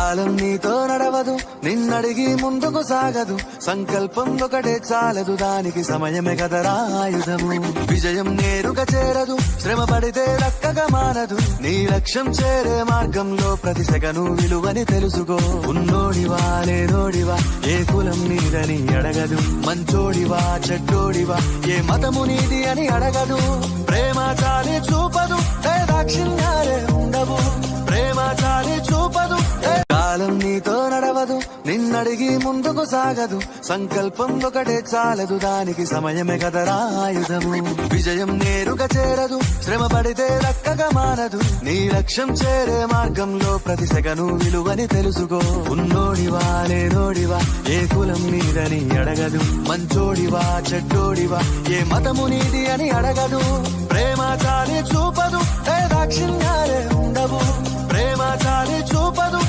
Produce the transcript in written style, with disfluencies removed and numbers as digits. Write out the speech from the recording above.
కాలం నీతో నడవదు, నిన్నడిగి ముందుకు సాగదు. సంకల్పం ఒకటే చాలదు, దానికి సమయమే కదరా ఆయుధము. విజయం నేరుగా చేరదు, శ్రమ పడితే దక్కగా మానదు. నీ లక్ష్యం చేరే మార్గంలో ప్రతి సెకను విలువని తెలుసుకో. ఉన్నోడివా లేనోడివా, ఏ కులం నీదని అడగదు. మంచోడివా చెడ్డోడివా, ఏ మతము నీది అని అడగదు. ప్రేమ చాలి చూపదు, దాక్షిణ్యాలే ఉండవు. ప్రేమ చాలి చూపదు, కాలం నీతో నడవదు, నిన్నడిగి ముందుకు సాగదు. సంకల్పం ఒకటే చాలదు, దానికి సమయమే కదరా ఆయుధము. విజయం నేరుగా చేరదు, శ్రమ పడితే దక్కగా మానదు. నీ లక్ష్యం చేరే మార్గంలో ప్రతి సెకను విలువని తెలుసుకో. ఉన్నోడివా లేనోడివా, ఏ కులం నీదని అడగదు. మంచోడివా చెడ్డోడివా, ఏ మతము నీది అని అడగదు. ప్రేమ చాలి చూపదు, దాక్షిణ్యాలే ఉండవు. ప్రేమ చాలి చూపదు.